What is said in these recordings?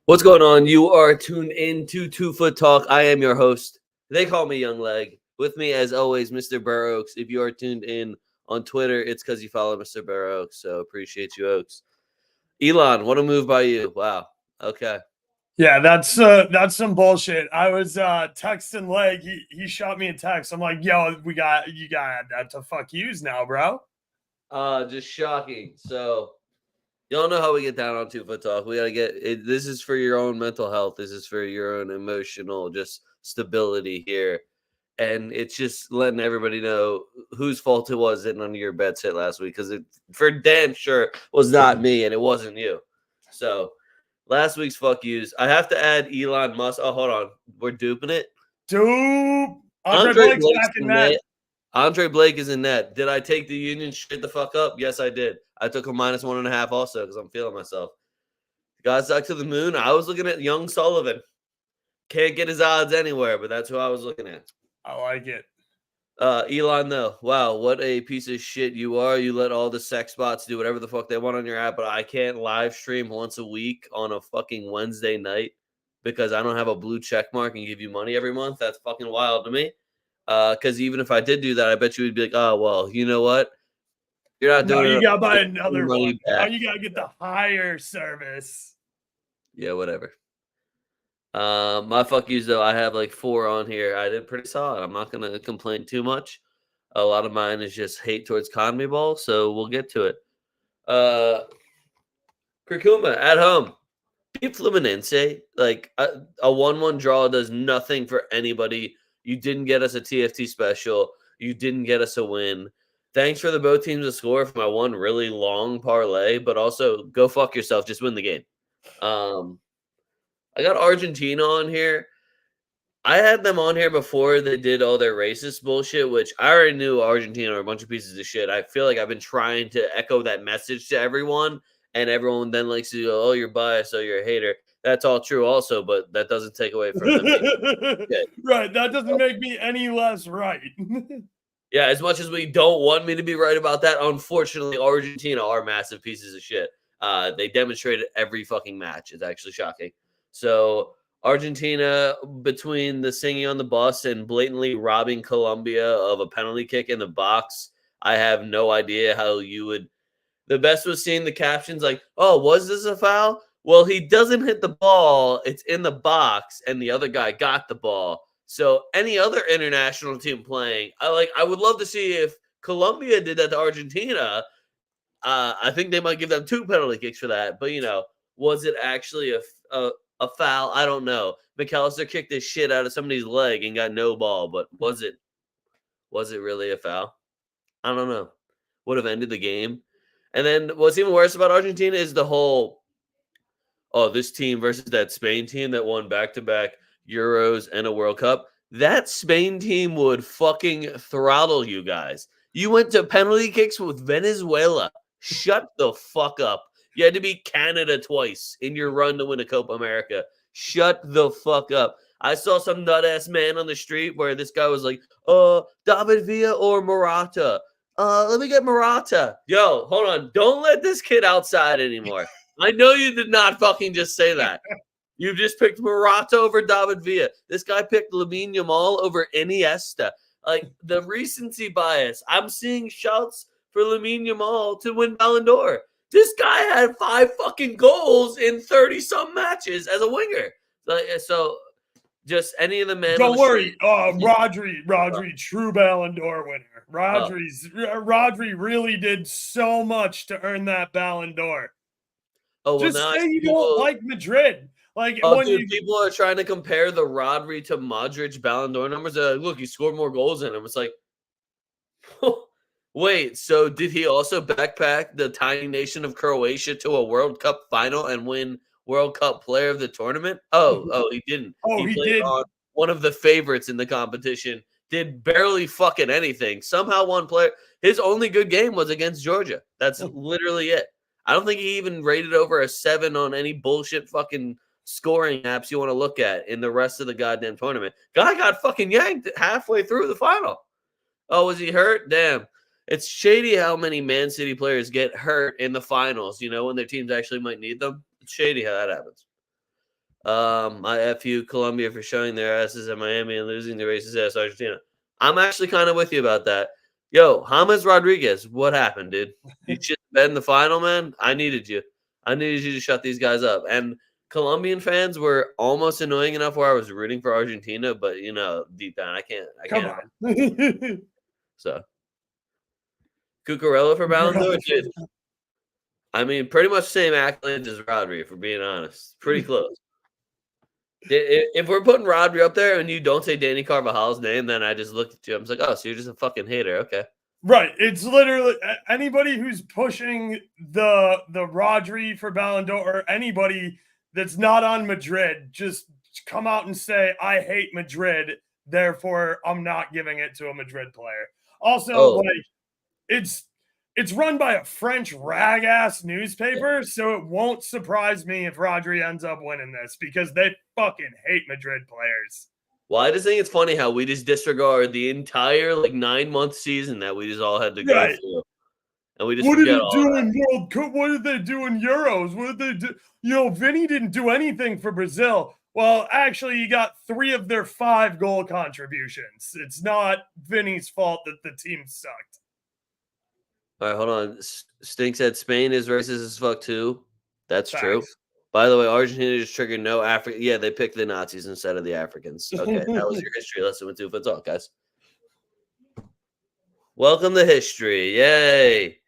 What's going on? You are tuned in to 2FootTalk. I am your host. They call me Young Leg. With me, as always, Mr. Burr Oaks. If you are tuned in on Twitter, it's because you follow Mr. Burr Oaks. So appreciate you, Oaks. Elon, what a move by you. Wow. Okay. Yeah, that's some bullshit. I was texting Leg. He shot me a text. I'm like, yo, you got that to fuck yous now, bro. Just shocking. So y'all know how we get down on 2FootTalk. We gotta get it. This is for your own mental health. This is for your own emotional just stability here. And it's just letting everybody know whose fault it was that none of your bets hit last week, because it for damn sure was not me and it wasn't you. So last week's fuck yous. I have to add Elon Musk. Oh, hold on. We're duping it. Dude, Andre Blake's Blake's back in net. Andre Blake is in net. Did I take the Union straight the fuck up? Yes, I did. I took a -1.5 also because I'm feeling myself. Got stuck to the moon. I was looking at Young Sullivan. Can't get his odds anywhere, but that's who I was looking at. I like it. Elon, though, wow, what a piece of shit you are. You let all the sex bots do whatever the fuck they want on your app, but I can't live stream once a week on a fucking Wednesday night because I don't have a blue check mark and give you money every month. That's fucking wild to me. Because even if I did do that, I bet you would be like, oh, well, you know what? You're not doing it. You gotta buy another one. Now you gotta get the higher service. Yeah, whatever. My fuck yous, though, I have like 4 on here. I did pretty solid. I'm not going to complain too much. A lot of mine is just hate towards Conmebol Ball, so we'll get to it. Kurkuma at home. Beat Fluminense. Like, a 1-1 draw does nothing for anybody. You didn't get us a TFT special. You didn't get us a win. Thanks for the both teams to score for my one really long parlay, but also go fuck yourself. Just win the game. I got Argentina on here. I had them on here before they did all their racist bullshit, which I already knew Argentina are a bunch of pieces of shit. I feel like I've been trying to echo that message to everyone, and everyone then likes to go, oh, you're biased, oh, you're a hater. That's all true also, but that doesn't take away from them. Right, that doesn't make me any less right. Yeah, as much as we don't want me to be right about that, unfortunately, Argentina are massive pieces of shit. They demonstrated every fucking match. It's actually shocking. So Argentina, between the singing on the bus and blatantly robbing Colombia of a penalty kick in the box, I have no idea how you would. The best was seeing the captions like, oh, was this a foul? Well, he doesn't hit the ball. It's in the box, and the other guy got the ball. So any other international team playing, I would love to see if Colombia did that to Argentina. I think they might give them 2 penalty kicks for that. But, was it actually a foul? I don't know. McAllister kicked the shit out of somebody's leg and got no ball, but was it really a foul? I don't know. Would have ended the game. And then what's even worse about Argentina is the whole, oh, this team versus that Spain team that won back-to-back Euros and a World Cup. That Spain team would fucking throttle you guys. You went to penalty kicks with Venezuela. Shut the fuck up. You had to beat Canada twice in your run to win a Copa America. Shut the fuck up. I saw some nut-ass man on the street where this guy was like, David Villa or Morata? Let me get Morata. Yo, hold on. Don't let this kid outside anymore. I know you did not fucking just say that. You just picked Morata over David Villa. This guy picked Lamine Yamal over Iniesta. Like, the recency bias. I'm seeing shouts for Lamine Yamal to win Ballon d'Or. This guy had 5 fucking goals in 30-some matches as a winger. So just any of the men. Don't worry. Rodri, true Ballon d'Or winner. Rodri really did so much to earn that Ballon d'Or. Oh, well, just say you don't like Madrid. Like, people are trying to compare the Rodri to Modric Ballon d'Or numbers. Look, he scored more goals than him. It's like, wait, so did he also backpack the tiny nation of Croatia to a World Cup final and win World Cup Player of the Tournament? Oh, he didn't. Oh, he played did. On one of the favorites in the competition. Did barely fucking anything. Somehow one player. His only good game was against Georgia. That's literally it. I don't think he even rated over a 7 on any bullshit fucking scoring apps you want to look at in the rest of the goddamn tournament. Guy got fucking yanked halfway through the final. Oh, was he hurt? Damn. It's shady how many Man City players get hurt in the finals, when their teams actually might need them. It's shady how that happens. I F you Colombia for showing their asses at Miami and losing to racist ass Argentina. I'm actually kind of with you about that. Yo, James Rodriguez, what happened, dude? You should have been in the final, man. I needed you. I needed you to shut these guys up. And Colombian fans were almost annoying enough where I was rooting for Argentina, but deep down, I can't. Come on. So, Cucurella for Ballon d'Or, dude. I mean, pretty much same accolades as Rodri, if we're being honest. Pretty close. If we're putting Rodri up there and you don't say Danny Carvajal's name, then I just looked at you. I'm like, oh, so you're just a fucking hater. Okay. Right. It's literally anybody who's pushing the Rodri for Ballon d'Or, or anybody that's not on Madrid, just come out and say, I hate Madrid, therefore I'm not giving it to a Madrid player. Also, like, it's run by a French rag-ass newspaper, so it won't surprise me if Rodri ends up winning this because they fucking hate Madrid players. Well, I just think it's funny how we just disregard the entire 9-month season that we just all had to go through. And we just what did forget they do in World Cup? What did they do in Euros? What did they do? Vinny didn't do anything for Brazil. Well, actually, he got 3 of their 5 goal contributions. It's not Vinny's fault that the team sucked. All right, hold on. Stink said Spain is racist as fuck too. That's true. By the way, Argentina just triggered no African. Yeah, they picked the Nazis instead of the Africans. Okay, that was your history lesson with 2FootTalk, guys. Welcome to history. Yay.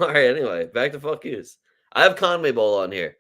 All right, anyway, back to fuck yous. I have CONMEBOL on here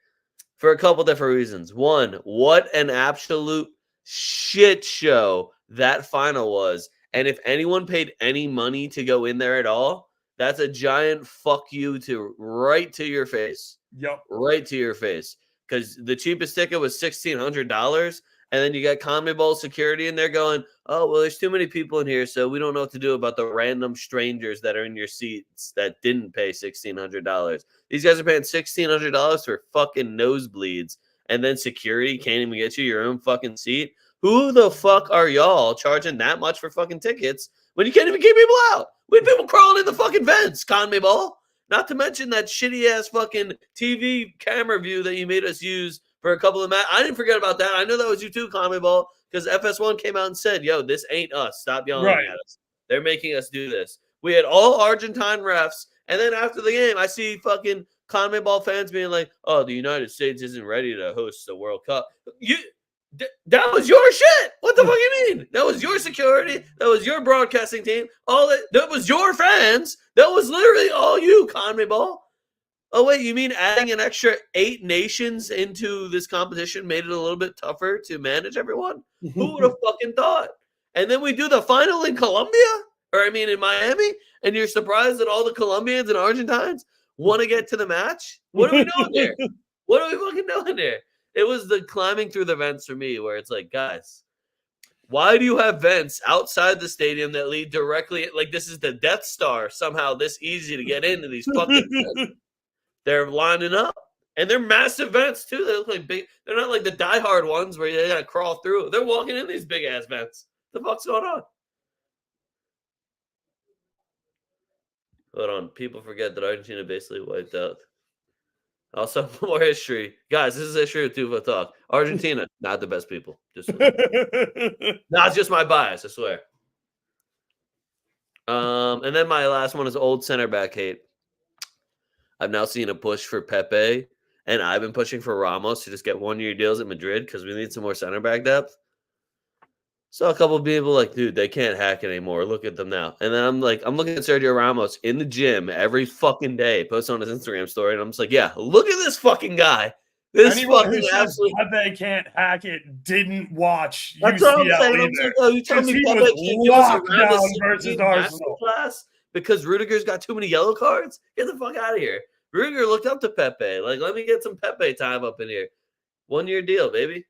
for a couple different reasons. One, what an absolute shit show that final was. And if anyone paid any money to go in there at all, that's a giant fuck you right to your face. Yep. Right to your face. Because the cheapest ticket was $1,600. And then you got CONMEBOL security in there going, oh, well, there's too many people in here, so we don't know what to do about the random strangers that are in your seats that didn't pay $1,600. These guys are paying $1,600 for fucking nosebleeds. And then security can't even get you your own fucking seat. Who the fuck are y'all charging that much for fucking tickets when you can't even keep people out? We had people crawling in the fucking vents, CONMEBOL. Not to mention that shitty ass fucking TV camera view that you made us use for a couple of matches. I didn't forget about that. I know that was you too, CONMEBOL, because FS1 came out and said, yo, this ain't us. Stop yelling at us. They're making us do this. We had all Argentine refs, and then after the game, I see fucking CONMEBOL fans being like, oh, the United States isn't ready to host the World Cup. That was your shit. What the fuck you mean? That was your security. That was your broadcasting team. That was your fans. That was literally all you, CONMEBOL. Oh, wait, you mean adding an extra 8 nations into this competition made it a little bit tougher to manage everyone? Who would have fucking thought? And then we do the final in Colombia? In Miami? And you're surprised that all the Colombians and Argentines want to get to the match? What are we doing here? What are we fucking doing here? It was the climbing through the vents for me where it's like, guys, why do you have vents outside the stadium that lead directly? Like, this is the Death Star. Somehow this easy to get into these fucking vents. They're lining up. And they're massive vents, too. They look like big. They're not like the diehard ones where you got to crawl through. They're walking in these big-ass vents. What the fuck's going on? Hold on. People forget that Argentina basically wiped out. Also, more history. Guys, this is history with TwoFootTalk. Argentina, not the best people. Not just my bias, I swear. And then my last one is old center back hate. I've now seen a push for Pepe, and I've been pushing for Ramos to just get 1-year deals at Madrid because we need some more center back depth. So a couple of people like, dude, they can't hack anymore. Look at them now. And then I'm looking at Sergio Ramos in the gym every fucking day, post on his Instagram story, and I'm just like, yeah, look at this fucking guy. This Anyone fucking who absolute. Pepe can't hack it didn't watch That's UCL what I'm saying. either. Oh, you telling me He Pepe was can't give us a locked round of down 16 versus Arsenal. class because Rudiger's got too many yellow cards? Get the fuck out of here. Rudiger looked up to Pepe. Like, let me get some Pepe time up in here. 1-year deal, baby.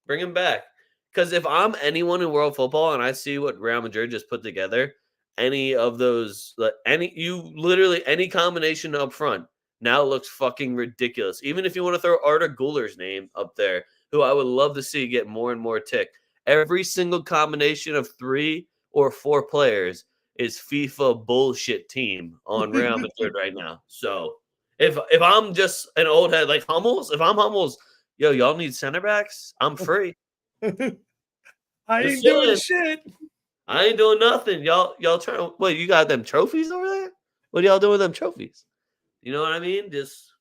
Bring him back. Because if I'm anyone in world football and I see what Real Madrid just put together, any of those, any combination up front now looks fucking ridiculous. Even if you want to throw Arda Güler's name up there, who I would love to see get more and more tick. Every single combination of 3 or 4 players is FIFA bullshit team on Real Madrid right now. So if I'm just an old head like Hummels, if I'm Hummels, yo, y'all need center backs? I'm free. I Just ain't doing saying. shit. I ain't doing nothing. Y'all trying. What, you got them trophies over there? What are y'all doing with them trophies? You know what I mean? Just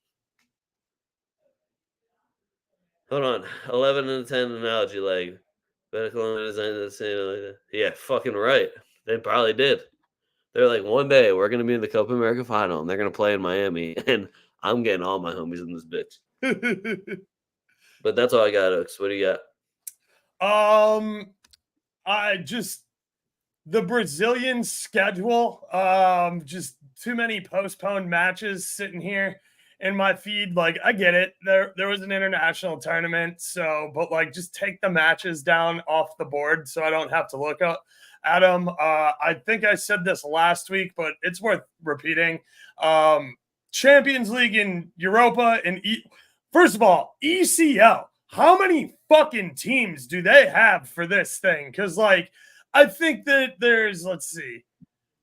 hold on. 11 and 10 analogy leg. Better Colombia designed the same. Yeah, fucking right. They probably did. They're like, one day we're gonna be in the Copa America final and they're gonna play in Miami, and I'm getting all my homies in this bitch. But that's all I got, Oaks. What do you got? I just the Brazilian schedule. Just too many postponed matches sitting here in my feed. Like, I get it. There was an international tournament, so but like just take the matches down off the board so I don't have to look up at them. I think I said this last week, but it's worth repeating. Champions League in Europa and first of all, ECL. How many fucking teams do they have for this thing? Because like I think that there's, let's see,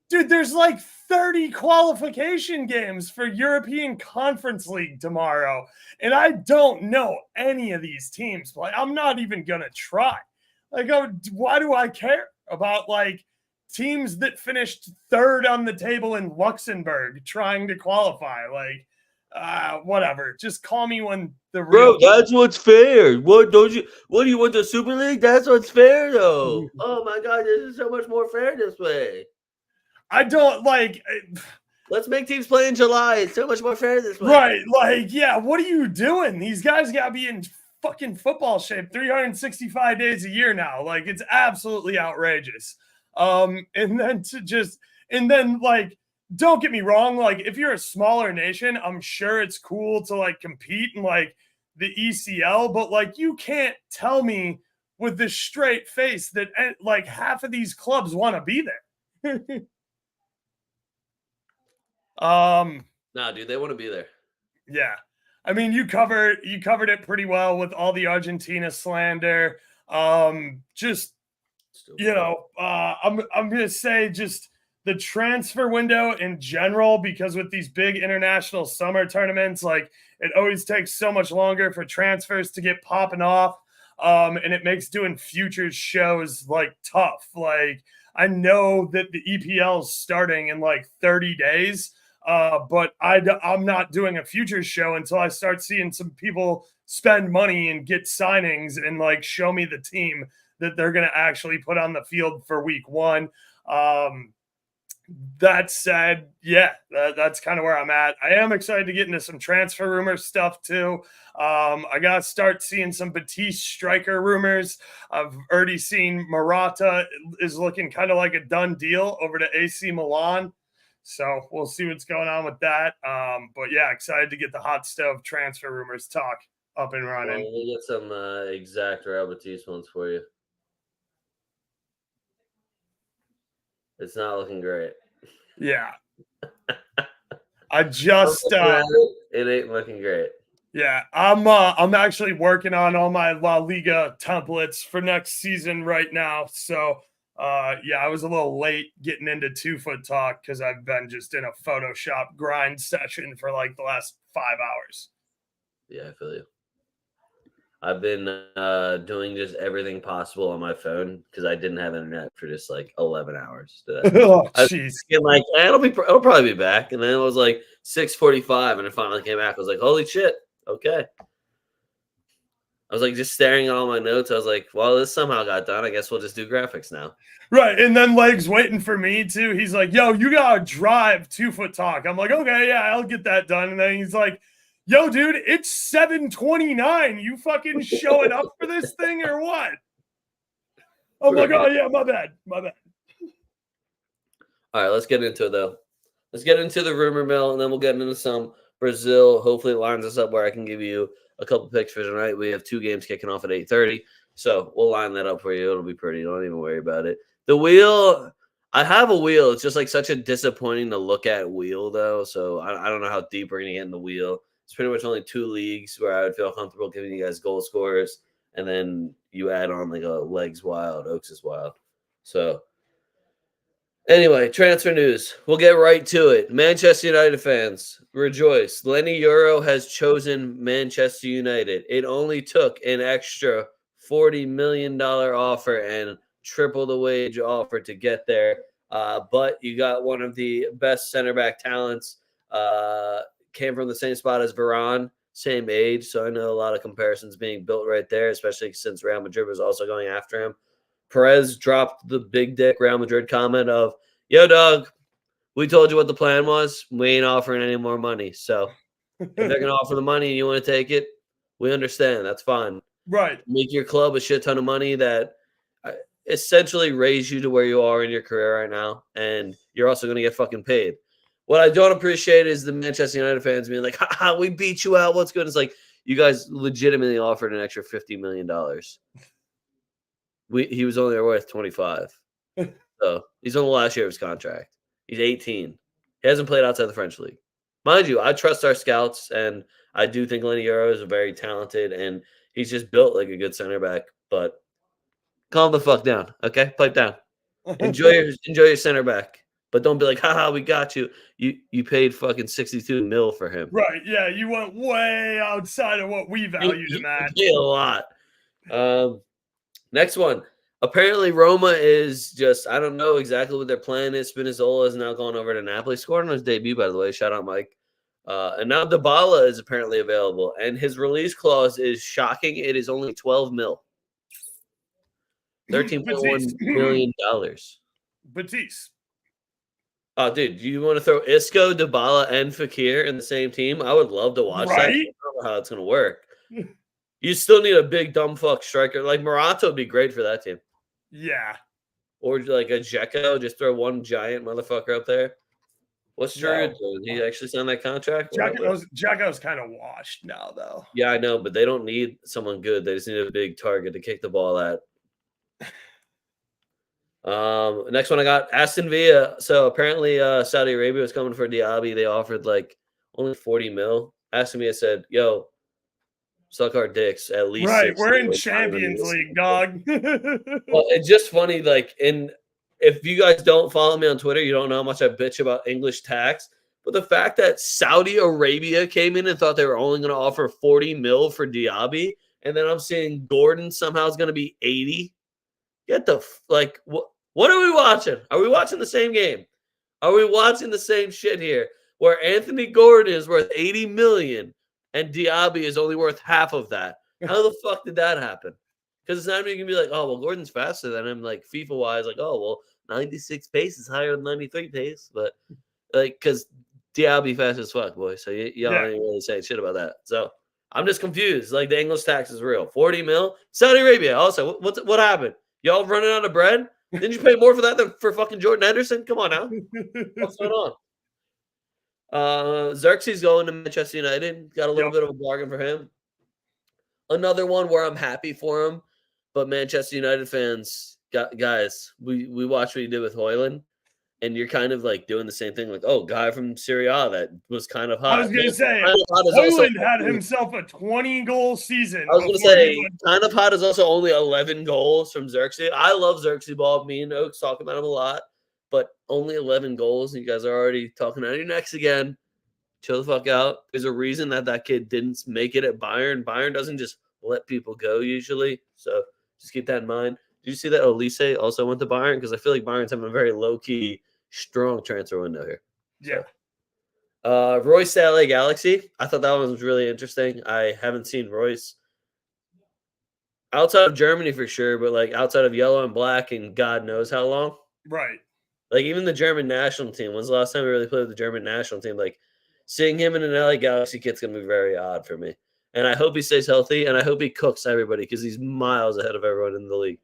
dude, there's like 30 qualification games for European Conference League tomorrow. And I don't know any of these teams. Like, I'm not even going to try. Like, why do I care about like teams that finished third on the table in Luxembourg trying to qualify? Like, whatever. Just call me when the real. Bro, that's what's fair. What don't you? What do you want, the Super League? That's what's fair, though. Oh my God, this is so much more fair this way. I don't like. Let's make teams play in July. It's so much more fair this way. Right. Like, yeah, what are you doing? These guys got to be in fucking football shape 365 days a year now. Like, it's absolutely outrageous. And then like, don't get me wrong. Like, if you're a smaller nation, I'm sure it's cool to like compete in like the ECL, but like, you can't tell me with this straight face that like half of these clubs want to be there. Nah, dude, they want to be there. Yeah. I mean, you covered it pretty well with all the Argentina slander. Just I'm gonna say just the transfer window in general, because with these big international summer tournaments, like it always takes so much longer for transfers to get popping off. And it makes doing futures shows like tough. Like, I know that the EPL is starting in like 30 days. But I'm not doing a futures show until I start seeing some people spend money and get signings and like show me the team that they're going to actually put on the field for week one. That said, yeah, that's kind of where I'm at. I am excited to get into some transfer rumor stuff too. I got to start seeing some Batiste striker rumors. I've already seen Morata is looking kind of like a done deal over to AC Milan. So we'll see what's going on with that. But yeah, excited to get the hot stove transfer rumors talk up and running. Well, we'll get some exact Real Batiste ones for you. It's not looking great. Yeah. I just it ain't looking great. Yeah, I'm actually working on all my La Liga templates for next season right now. So yeah, I was a little late getting into 2FootTalk because I've been just in a Photoshop grind session for like the last 5 hours. Yeah, I feel you. I've been doing just everything possible on my phone because I didn't have internet for just like 11 hours today. Oh, jeez. Like, it'll probably be back, and then it was like 6:45, and it finally came back. I was like, holy shit, okay. I was like just staring at all my notes. I was like, well, this somehow got done. I guess we'll just do graphics now. Right. And then Leg's waiting for me too. He's like, yo, you gotta drive 2FootTalk. I'm like, okay, yeah, I'll get that done. And then he's like, yo, dude, it's 7:29. You fucking showing up for this thing or what? I'm like, oh yeah, my bad. My bad. All right, let's get into it though. Let's get into the rumor mill, and then we'll get into some Brazil. Hopefully it lines us up where I can give you a couple picks for tonight. We have 2 games kicking off at 8:30. So we'll line that up for you. It'll be pretty. Don't even worry about it. The wheel, I have a wheel. It's just like such a disappointing to look at wheel, though. So I don't know how deep we're going to get in the wheel. It's pretty much only 2 leagues where I would feel comfortable giving you guys goal scorers. And then you add on like a legs wild, Oaks is wild. So Anyway, transfer news. We'll get right to it. Manchester United fans, rejoice. Lenny Euro has chosen Manchester United. It only took an extra $40 million offer and triple the wage offer to get there. But you got one of the best center back talents. Came from the same spot as Varane, same age. So I know a lot of comparisons being built right there, especially since Real Madrid was also going after him. Perez dropped the big dick Real Madrid comment of, yo, dog, we told you what the plan was. We ain't offering any more money. So if they're going to offer the money and you want to take it, we understand. That's fine. Right. Make your club a shit ton of money that essentially raise you to where you are in your career right now. And you're also going to get fucking paid. What I don't appreciate is the Manchester United fans being like, ha, we beat you out. What's good? It's like, you guys legitimately offered an extra $50 million. He was only worth 25. So he's on the last year of his contract. He's 18. He hasn't played outside the French league. Mind you, I trust our scouts, and I do think Lenny Euro is very talented, and he's just built like a good center back. But calm the fuck down, okay? Pipe down. Enjoy your center back, but don't be like, haha, we got you. You paid fucking 62 mil for him. Right. Yeah, you went way outside of what we valued him at. He paid a lot. Next one. Apparently, Roma is just, I don't know exactly what their plan is. Spinazzola is now going over to Napoli. Scored on his debut, by the way. Shout out, Mike. And now Dybala is apparently available. And his release clause is shocking. It is only 12 mil. $13.1 million. Batiste. Oh, dude, you want to throw Isco, Dybala, and Fekir in the same team? I would love to watch that. I don't know how it's going to work. You still need a big dumb fuck striker. Like Morata would be great for that team. Yeah. Or like a Dzeko, just throw one giant motherfucker up there. What's Giroud doing? He actually signed that contract? Dzeko's kind of washed now, though. Yeah, I know, but they don't need someone good. They just need a big target to kick the ball at. Next one I got Aston Villa. So apparently Saudi Arabia was coming for Diaby. They offered like only 40 mil. Aston Villa said, yo, suck our dicks at least. Right, we're in Champions League, dog. Well, it's just funny, like, if you guys don't follow me on Twitter, you don't know how much I bitch about English tax. But the fact that Saudi Arabia came in and thought they were only going to offer 40 mil for Diaby, and then I'm seeing Gordon somehow is going to be 80. Get the what are we watching? Are we watching the same game? Are we watching the same shit here? Where Anthony Gordon is worth 80 million and Diaby is only worth half of that. How the fuck did that happen? Because it's not even gonna be like, oh well, Gordon's faster than him, like FIFA wise, like, oh well, 96 pace is higher than 93 pace, but like because Diaby fast as fuck, boy. So y'all ain't really saying shit about that. So I'm just confused. Like the English tax is real. 40 mil. Saudi Arabia. Also, what happened? Y'all running out of bread? Didn't you pay more for that than for fucking Jordan Henderson? Come on now. What's going on? Xerxes going to Manchester United. Got a little bit of a bargain for him. Another one where I'm happy for him, but Manchester United fans, guys, we watched what you did with Højlund, and you're kind of like doing the same thing. Like, oh, guy from Serie A that was kind of hot. I was going to say, Højlund had himself a 20-goal season. I was going to say, kind of hot is also only 11 goals from Xerxes. I love Xerxes ball. Me and Oaks talk about him a lot, but only 11 goals. You guys are already talking on your necks again. Chill the fuck out. There's a reason that kid didn't make it at Bayern. Bayern doesn't just let people go usually. So just keep that in mind. Did you see that Olise also went to Bayern? Because I feel like Bayern's having a very low-key, strong transfer window here. Yeah. So, Royce to LA Galaxy. I thought that one was really interesting. I haven't seen Royce outside of Germany for sure, but like outside of yellow and black and God knows how long. Right. Like even the German national team. When's the last time we really played with the German national team? Like seeing him in an LA Galaxy kit's going to be very odd for me. And I hope he stays healthy, and I hope he cooks everybody because he's miles ahead of everyone in the league.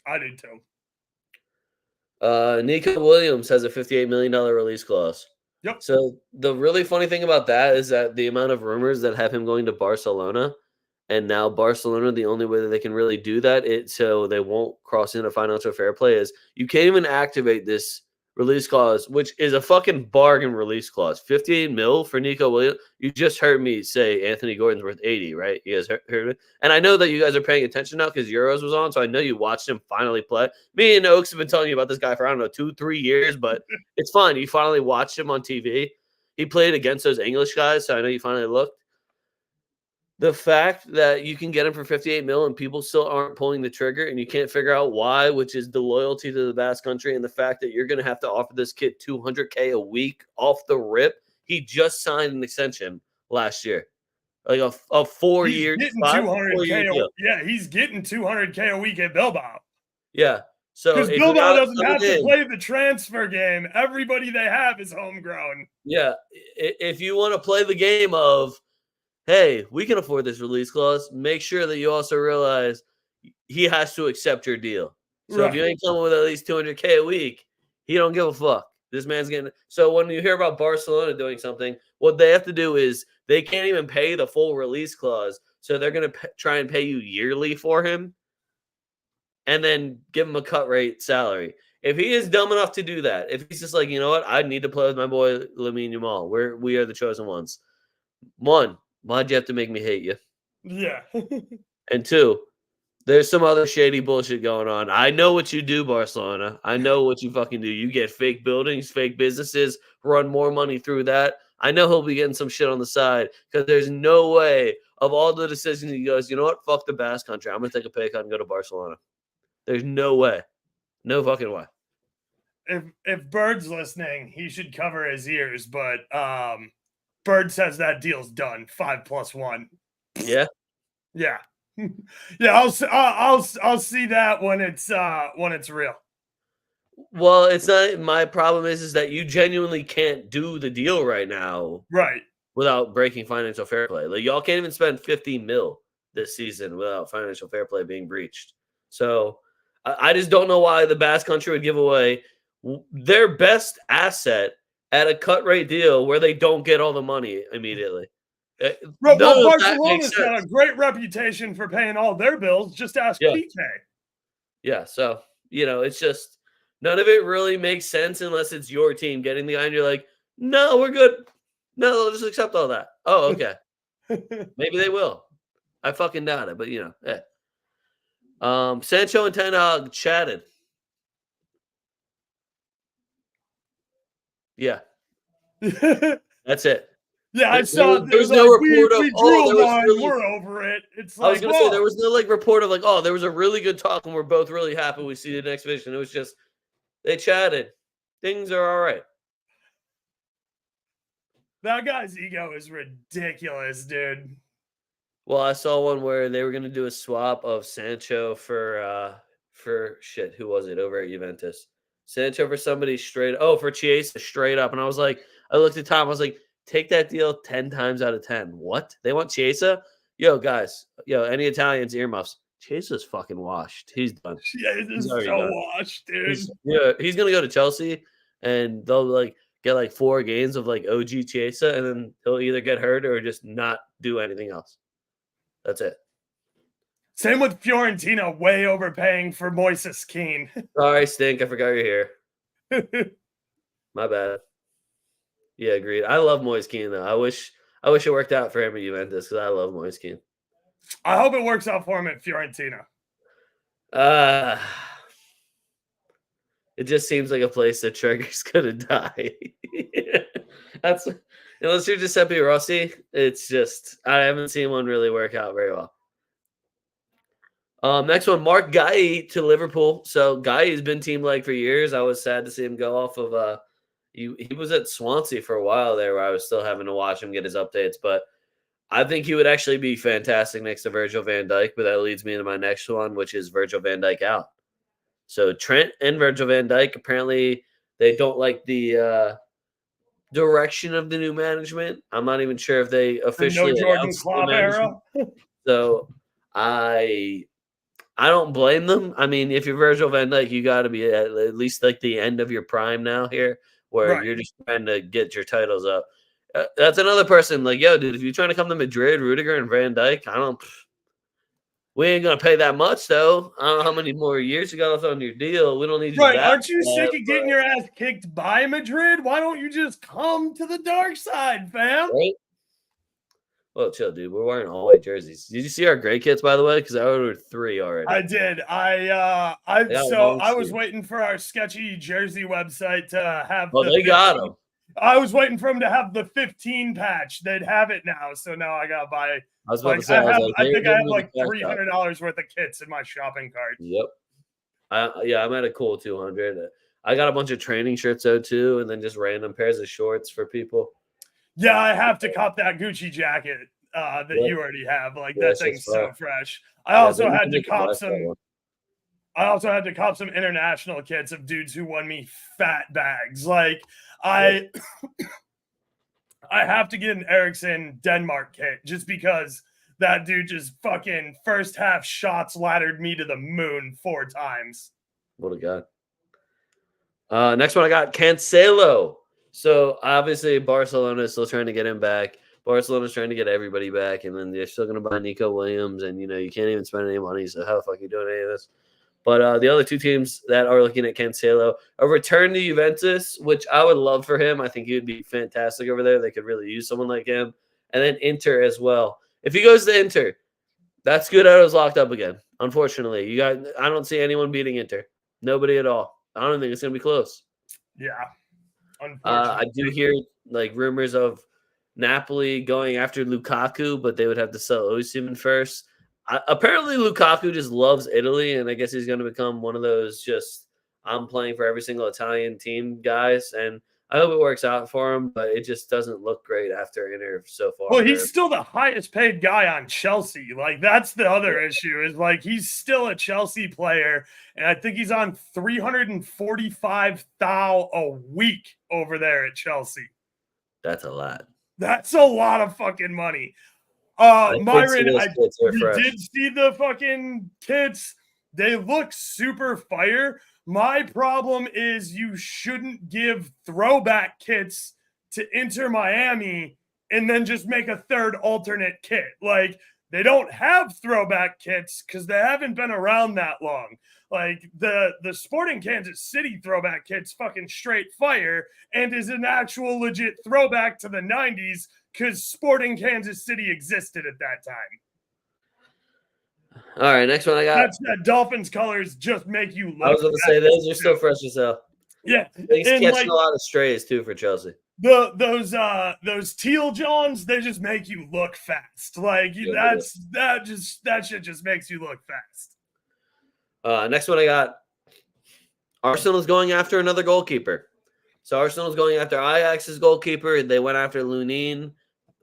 I do too. Nico Williams has a $58 million release clause. Yep. So the really funny thing about that is that the amount of rumors that have him going to Barcelona, and now Barcelona, the only way that they can really do that, so they won't cross into financial fair play, is you can't even activate this release clause, which is a fucking bargain release clause. 58 mil for Nico Williams. You just heard me say Anthony Gordon's worth 80, right? You guys heard me? And I know that you guys are paying attention now because Euros was on, so I know you watched him finally play. Me and Oaks have been telling you about this guy for, I don't know, 2-3 years, but it's fine. You finally watched him on TV. He played against those English guys, so I know you finally looked. The fact that you can get him for 58 mil and people still aren't pulling the trigger and you can't figure out why, which is the loyalty to the Basque Country and the fact that you're going to have to offer this kid $200K a week off the rip. He just signed an extension last year, like a 4-year, he's getting 4-year 200K. deal. Yeah, he's getting 200K a week at Bilbao. Yeah. So because Bilbao doesn't have to play the transfer game. Everybody they have is homegrown. Yeah. If you want to play the game of, hey, we can afford this release clause, make sure that you also realize he has to accept your deal. So if you ain't coming with at least 200K a week, he don't give a fuck. This man's getting. So when you hear about Barcelona doing something, what they have to do is they can't even pay the full release clause. So they're going to try and pay you yearly for him and then give him a cut rate salary. If he is dumb enough to do that, if he's just like, you know what, I need to play with my boy Lamine Yamal. We are the chosen ones. One, why'd you have to make me hate you? Yeah. And two, there's some other shady bullshit going on. I know what you do, Barcelona. I know what you fucking do. You get fake buildings, fake businesses, run more money through that. I know he'll be getting some shit on the side because there's no way of all the decisions he goes, you know what? Fuck the Basque Country. I'm going to take a pay cut and go to Barcelona. There's no way. No fucking way. If Bird's listening, he should cover his ears, but Bird says that deal's done. 5+1. Yeah. Yeah. Yeah, I'll see that when it's real. Well, it's not. My problem is that you genuinely can't do the deal right now, right? Without breaking financial fair play. Like y'all can't even spend 50 mil this season without financial fair play being breached. So I just don't know why the Basque Country would give away their best asset at a cut rate deal where they don't get all the money immediately. Well, Barcelona's got a great reputation for paying all their bills. Just ask PK. Yeah, so, it's just none of it really makes sense unless it's your team getting the guy and you're like, no, we're good. No, they'll just accept all that. Oh, okay. Maybe they will. I fucking doubt it, but, Sancho and Ten Hag chatted. Yeah. That's it. Yeah, I saw. There was no report of, we're over it. It's like, I was going to say, there was no report of there was a really good talk and we're both really happy we see the next vision. It was just, they chatted. Things are all right. That guy's ego is ridiculous, dude. Well, I saw one where they were going to do a swap of Sancho for shit. Who was it over at Juventus? Sancho for somebody for Chiesa straight up. And I was like, I looked at Tom. I was like, take that deal 10 times out of 10. What? They want Chiesa? Yo, guys. Yo, any Italians, earmuffs. Chiesa's fucking washed. He's done. Yeah, he's so washed, dude. He's going to go to Chelsea and they'll get 4 games of OG Chiesa and then he'll either get hurt or just not do anything else. That's it. Same with Fiorentina, way overpaying for Moises Kean. Sorry, Stink. I forgot you're here. My bad. Yeah, agreed. I love Moise Kean, though. I wish it worked out for him at Juventus because I love Moise Kean. I hope it works out for him at Fiorentina. It just seems like a place that Trigger's gonna die. That's unless you're Giuseppe Rossi, it's just I haven't seen one really work out very well. Next one, Mark Guy to Liverpool. So Guy has been team for years. I was sad to see him go off of he was at Swansea for a while there where I was still having to watch him get his updates, but I think he would actually be fantastic next to Virgil van Dijk, but that leads me into my next one, which is Virgil van Dijk out. So Trent and Virgil van Dijk, apparently they don't like the direction of the new management. I'm not even sure if they officially announced the management. So I don't blame them. I mean, if you're Virgil van Dijk, you got to be at least the end of your prime now here, where you're just trying to get your titles up. That's another person yo, dude, if you're trying to come to Madrid, Rudiger and Van Dijk, We ain't gonna pay that much though. I don't know how many more years you got left on your deal. We don't need you Right. that Aren't you sick bad, of getting your ass kicked by Madrid? Why don't you just come to the dark side, fam? right? Well, chill, dude. We're wearing all white jerseys. Did you see our gray kits, by the way? Because I ordered 3 already. I did. They got So long I was sleeves. waiting for our sketchy jersey website to have Well, the they got 15. them. I was waiting for them to have the 15 patch. They'd have it now, so now I gotta buy. I was about Like to say, I was like, I they were think I giving have me like the cash out. $300 worth of kits in my shopping cart. Yep. I'm at a cool 200. I got a bunch of training shirts though too, and then just random pairs of shorts for people. Yeah, I have to cop that Gucci jacket that Yep. you already have. Like Yeah, that it's just thing's so fire. fresh. I Yeah, also maybe we had can to get the cop black some. one. I also had to cop some international kits of dudes who won me fat bags. Like I have to get an Ericsson Denmark kit just because that dude just fucking first half shots laddered me to the moon 4 times. What a guy. Next one I got Cancelo. So obviously Barcelona is still trying to get him back. Barcelona's trying to get everybody back, and then they're still going to buy Nico Williams, and you can't even spend any money. So how the fuck are you doing any of this? But the other 2 teams that are looking at Cancelo, a return to Juventus, which I would love for him. I think he would be fantastic over there. They could really use someone like him. And then Inter as well. If he goes to Inter, that's good. I was locked up again. Unfortunately, I don't see anyone beating Inter. Nobody at all. I don't think it's gonna be close. Yeah, I unfortunately. do hear like rumors of Napoli going after Lukaku, but they would have to sell Osimhen first. Apparently, Lukaku just loves Italy, and I guess he's going to become one of those just I'm playing for every single Italian team guys. And I hope it works out for him, but it just doesn't look great after Inter so far. Well, he's still the highest paid guy on Chelsea. Like that's the other issue is like he's still a Chelsea player, and I think he's on 345,000 a week over there at Chelsea. That's a lot. That's a lot of fucking money. Myron, you did see the fucking kits. They look super fire. My problem is you shouldn't give throwback kits to Inter Miami and then just make a third alternate kit. Like they don't have throwback kits because they haven't been around that long. Like the Sporting Kansas City throwback kit's fucking straight fire and is an actual legit throwback to the 90s because Sporting Kansas City existed at that time. All right, next one I got. That's that Dolphins colors just make you look. I was going to say those are still fresh as hell. Yeah, he's catching a lot of strays too for Chelsea. Those teal Johns, they just make you look fast. Like that shit just makes you look fast. Next one I got. Arsenal's going after another goalkeeper. So Arsenal's going after Ajax's goalkeeper. They went after Lunin.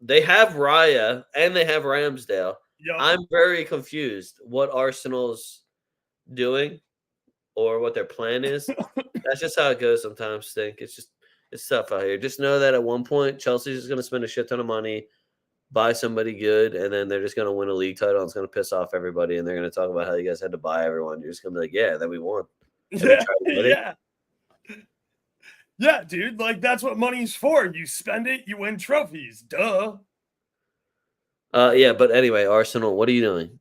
They have Raya and they have Ramsdale. Yep. I'm very confused what Arsenal's doing or what their plan is. That's just how it goes sometimes, Stink. It's tough out here. Just know that at one point, Chelsea's just going to spend a shit ton of money, buy somebody good, and then they're just going to win a league title. And it's going to piss off everybody, and they're going to talk about how you guys had to buy everyone. You're just going to be like, yeah, then we won. Yeah, dude. Like, that's what money's for. You spend it, you win trophies. Duh. Yeah, but anyway, Arsenal, what are you doing?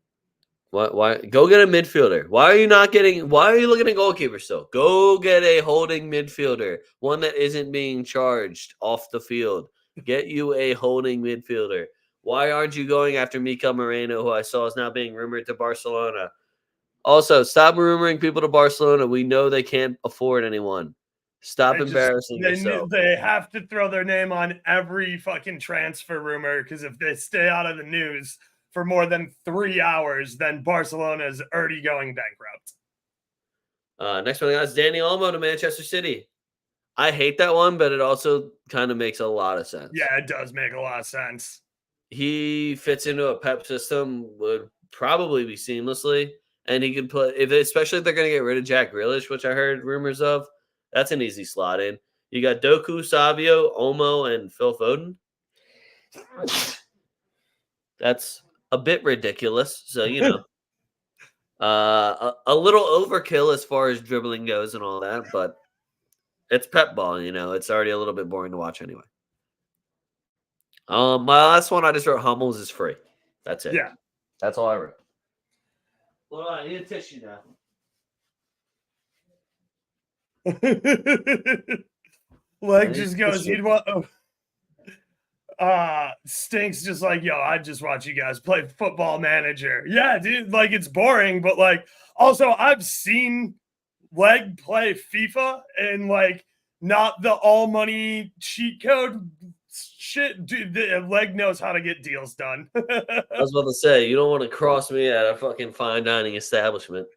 Why go get a midfielder? Why are you looking at goalkeeper still? Go get a holding midfielder, one that isn't being charged off the field. Get you a holding midfielder. Why aren't you going after Mika Moreno, who I saw is now being rumored to Barcelona? Also, stop rumoring people to Barcelona. We know they can't afford anyone. Stop embarrassing yourself. They have to throw their name on every fucking transfer rumor because if they stay out of the news for more than 3 hours, then Barcelona is already going bankrupt. Next one I got is Dani Olmo to Manchester City. I hate that one, but it also kind of makes a lot of sense. Yeah, it does make a lot of sense. He fits into a Pep system, would probably be seamlessly, and he could play, especially if they're going to get rid of Jack Grealish, which I heard rumors of. That's an easy slot in. You got Doku, Savio, Olmo, and Phil Foden. That's a bit ridiculous. So, a little overkill as far as dribbling goes and all that, but it's Pep ball, It's already a little bit boring to watch anyway. My last one I just wrote Hummels is free. That's it. Yeah. That's all I wrote. Hold on, I need a tissue now. Leg just goes, he'd want. Stinks just like, yo, I just watch you guys play Football Manager. Yeah, dude, like it's boring, but like also I've seen Leg play FIFA and like not the all money cheat code shit. Dude, the Leg knows how to get deals done. I was about to say, you don't want to cross me at a fucking fine dining establishment.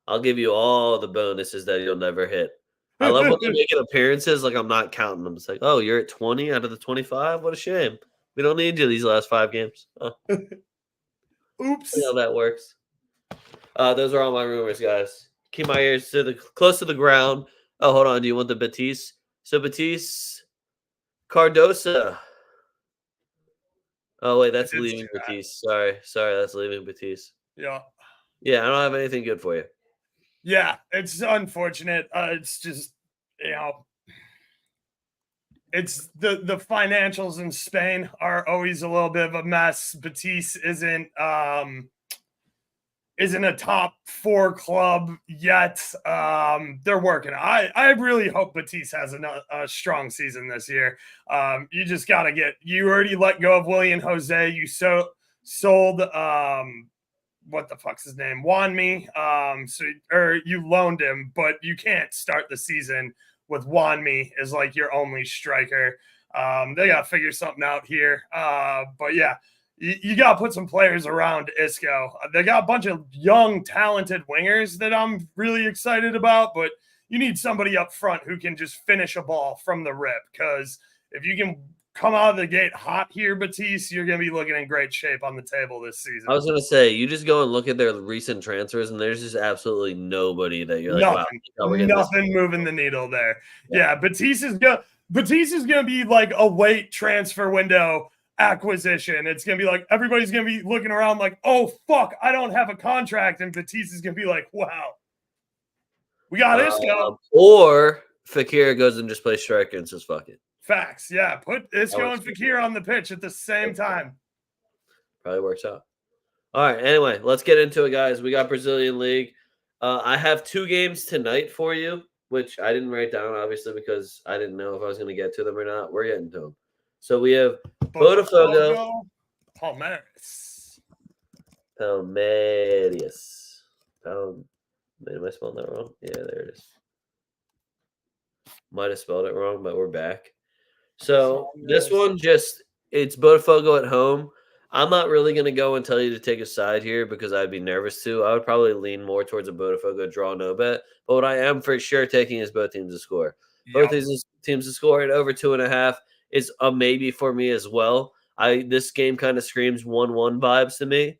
I'll give you all the bonuses that you'll never hit. I love when they make appearances, like I'm not counting them. It's like, oh, you're at 20 out of the 25? What a shame. We don't need you these last 5 games. Oh, Oops. see how that works. Those are all my rumors, guys. Keep my ears close to the ground. Oh, hold on. Do you want the Batiste? So Batiste, Cardosa. Oh wait, that's leaving Batiste. Sorry, that's leaving Batiste. Yeah. Yeah, I don't have anything good for you. Yeah, it's unfortunate. It's just, you know, it's the financials in Spain are always a little bit of a mess. Batiste isn't a top 4 club yet. They're working. I really hope Batiste has a strong season this year. You just got to you already let go of William Jose. You sold what the fuck's his name? Wanmi. Or you loaned him, but you can't start the season with Wanmi as like your only striker. They got to figure something out here. But yeah, you got to put some players around Isco. They got a bunch of young, talented wingers that I'm really excited about, but you need somebody up front who can just finish a ball from the rip. Because if you can come out of the gate hot here, Batiste, you're going to be looking in great shape on the table this season. I was going to say, you just go and look at their recent transfers, and there's just absolutely nobody that you're like, nothing moving the needle there. Yeah, Batiste is going to be like a late transfer window acquisition. It's going to be like everybody's going to be looking around like, oh, fuck, I don't have a contract. And Batiste is going to be like, wow, we got Isco. Or Fekir goes and just plays striker and says, fuck it. Facts. Yeah. Put Isco and Fekir on the pitch at the same time. Probably works out. All right. Anyway, let's get into it, guys. We got Brazilian League. I have 2 games tonight for you, which I didn't write down, obviously, because I didn't know if I was going to get to them or not. We're getting to them. So we have Botafogo. Palmeiras. Am I spelling that wrong? Yeah, there it is. Might have spelled it wrong, but we're back. So this one it's Botafogo at home. I'm not really going to go and tell you to take a side here because I'd be nervous to. I would probably lean more towards a Botafogo draw no bet. But what I am for sure taking is both teams to score. Both these teams to score at over 2.5 is a maybe for me as well. This game kind of screams 1-1 vibes to me.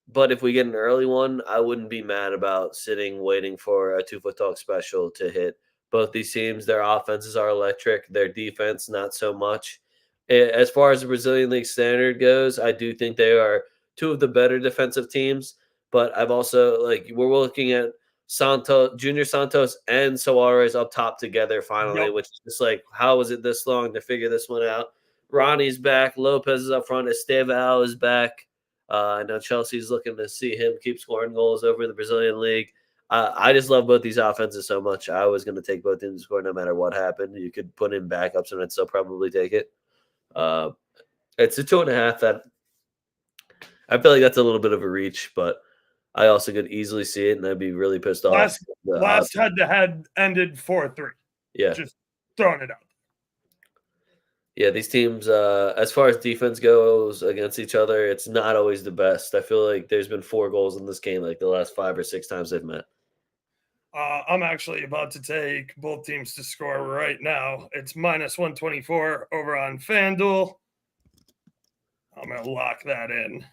But if we get an early one, I wouldn't be mad about waiting for a 2-Foot-Talk special to hit. Both these teams, their offenses are electric. Their defense, not so much. As far as the Brazilian League standard goes, I do think they are 2 of the better defensive teams. But I've also, we're looking at Junior Santos and Soares up top together finally, which is just like, how was it this long to figure this one out? Ronnie's back. Lopez is up front. Estevao is back. I know Chelsea's looking to see him keep scoring goals over the Brazilian League. I just love both these offenses so much. I was going to take both teams to score no matter what happened. You could put in backups and I'd still probably take it. It's a 2.5 that I feel like that's a little bit of a reach, but I also could easily see it and I'd be really pissed off. Last head-to-head ended 4-3. Yeah. Just throwing it out. Yeah, these teams, as far as defense goes against each other, it's not always the best. I feel like there's been 4 goals in this game like the last 5 or 6 times they've met. I'm actually about to take both teams to score right now. It's -124 over on FanDuel. I'm going to lock that in.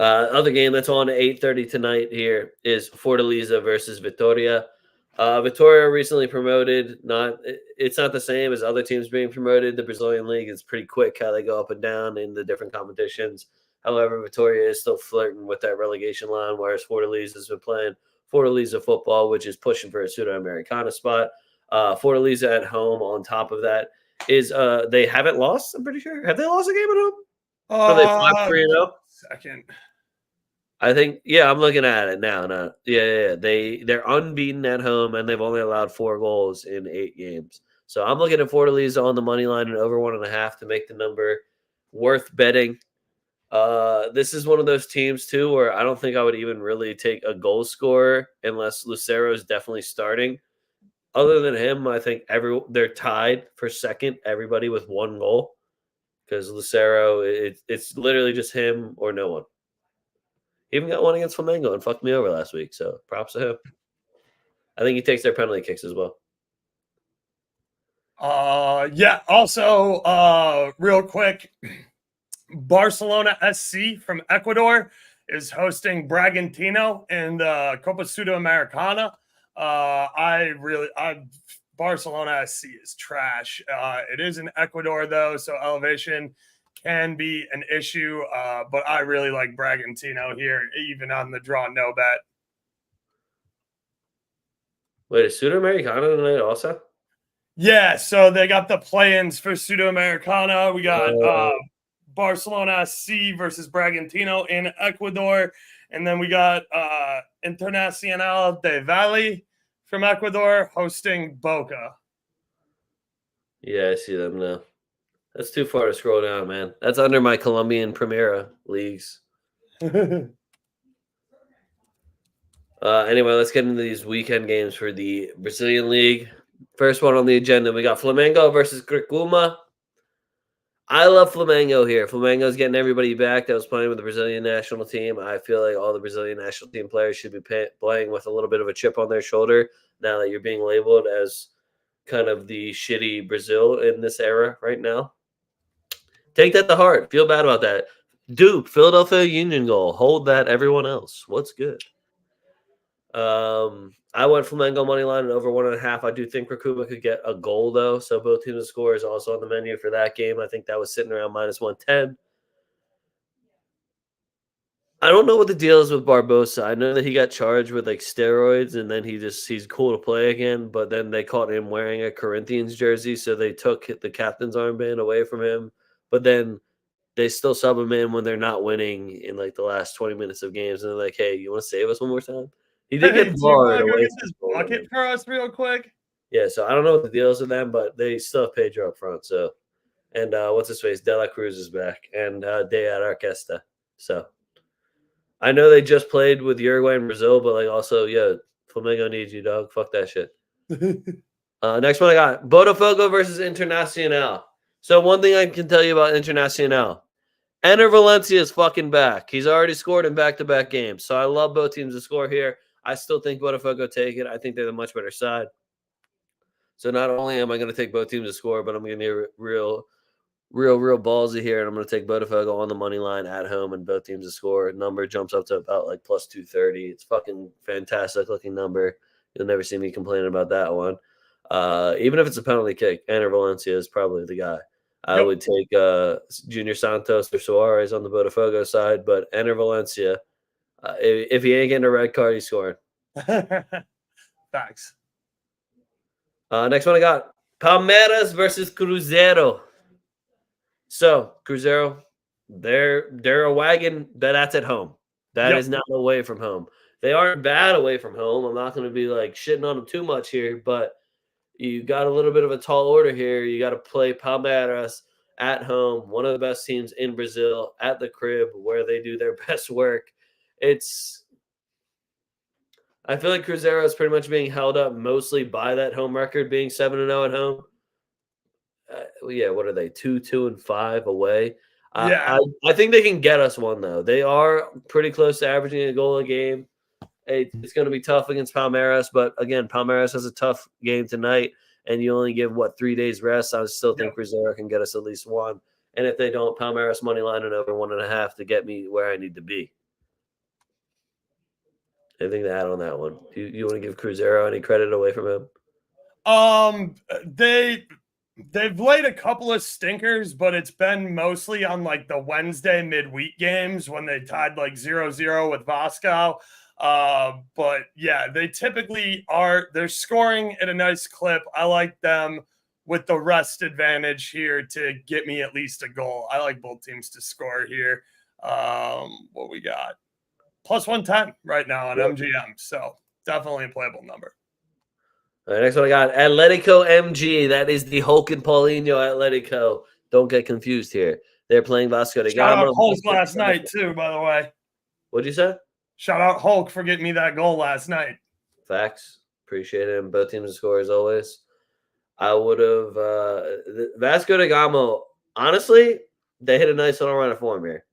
Other game that's on at 8:30 tonight here is Fortaleza versus Vitória. Vitória recently promoted. It's not the same as other teams being promoted. The Brazilian League is pretty quick how they go up and down in the different competitions. However, Vitória is still flirting with that relegation line, whereas Fortaleza has been playing Fortaleza football, which is pushing for a Sudamericana spot. Fortaleza at home on top of that is they haven't lost, I'm pretty sure. Have they lost a game at home? Are they 5-3-0? Second. I think, yeah, I'm looking at it now. No, yeah. They're unbeaten at home, and they've only allowed 4 goals in 8 games. So I'm looking at Fortaleza on the money line and over 1.5 to make the number worth betting. This is one of those teams too where I don't think I would even really take a goal scorer unless Lucero is definitely starting. Other than him, I think they're tied for second, everybody with 1 goal because Lucero, it's literally just him or no one. He even got one against Flamengo and fucked me over last week, so props to him. I think he takes their penalty kicks as well. Yeah. Also, real quick, Barcelona SC from Ecuador is hosting Bragantino in the Copa Sudamericana. Barcelona SC is trash. It is in Ecuador though, so elevation can be an issue. But I really like Bragantino here, even on the draw no bet. Wait, is Sudamericana tonight also? Yeah, so they got the play-ins for Sudamericana. We got Barcelona SC versus Bragantino in Ecuador. And then we got Internacional de Valle from Ecuador hosting Boca. Yeah, I see them now. That's too far to scroll down, man. That's under my Colombian Primera leagues. Anyway, let's get into these weekend games for the Brazilian League. First one on the agenda, we got Flamengo versus Criciúma. I love Flamengo here. Flamengo's getting everybody back that was playing with the Brazilian national team. I feel like all the Brazilian national team players should be playing with a little bit of a chip on their shoulder now that you're being labeled as kind of the shitty Brazil in this era right now. Take that to heart. Feel bad about that. Duke, Philadelphia Union goal. Hold that, everyone else. What's good? I went Flamengo money line and over 1.5. I do think Rakuma could get a goal though, so both teams' score is also on the menu for that game. I think that was sitting around -110. I don't know what the deal is with Barbosa. I know that he got charged with like steroids, and then he's cool to play again. But then they caught him wearing a Corinthians jersey, so they took the captain's armband away from him. But then they still sub him in when they're not winning in like the last 20 minutes of games, and they're like, "Hey, you want to save us one more time?" He did Hey, get do you want barred to go away get from this goal bucket line. for us real quick? Yeah, so I don't know what the deal is with them, but they still have Pedro up front. So, and what's his face? De La Cruz is back, and De Arquesta. So I know they just played with Uruguay and Brazil, but like also, yeah, Flamengo needs you, dog. Fuck that shit. Next one I got Botafogo versus Internacional. So one thing I can tell you about Internacional, Ener Valencia is fucking back. He's already scored in back-to-back games. So I love both teams to score here. I still think Botafogo take it. I think they're the much better side. So not only am I going to take both teams to score, but I'm going to be real ballsy here, and I'm going to take Botafogo on the money line at home and both teams to score. Number jumps up to about like plus 230. It's fucking fantastic looking number. You'll never see me complaining about that one. Even if it's a penalty kick, Ener Valencia is probably the guy. I would take Junior Santos or Suarez on the Botafogo side, but Ener Valencia, if he ain't getting a red card, he's scoring. Facts. Next one I got Palmeiras versus Cruzeiro. So Cruzeiro, they're a wagon, but that's at home. That is not away from home. They aren't bad away from home. I'm not going to be like shitting on them too much here, but you got a little bit of a tall order here. You got to play Palmeiras at home, one of the best teams in Brazil, at the crib where they do their best work. I feel like Cruzeiro is pretty much being held up mostly by that home record being 7-0 at home. Yeah, what are they? 2-5 away. Yeah. I think they can get us one though. They are pretty close to averaging a goal a game. It's going to be tough against Palmeiras, but again, Palmeiras has a tough game tonight, and you only give 3 days rest. I still think Cruzeiro can get us at least one, and if they don't, Palmeiras money line and over 1.5 to get me where I need to be. Anything to add on that one? You want to give Cruzeiro any credit away from him? They've laid a couple of stinkers, but it's been mostly on like the Wednesday midweek games when they tied like 0-0 with Vasco. But yeah, they typically they're scoring at a nice clip. I like them with the rest advantage here to get me at least a goal. I like both teams to score here. What we got? plus 110 right now on Yep. MGM. So definitely a playable number. All right, next one I got Atletico MG. That is the Hulk and Paulinho Atletico. Don't get confused here. They're playing Vasco da Shout out Gama. Hulk last night, too, by the way. What'd you say? Shout out Hulk for getting me that goal last night. Facts. Appreciate him. Both teams to score as always. I would have Vasco da Gama. Honestly, they hit a nice little run of form here.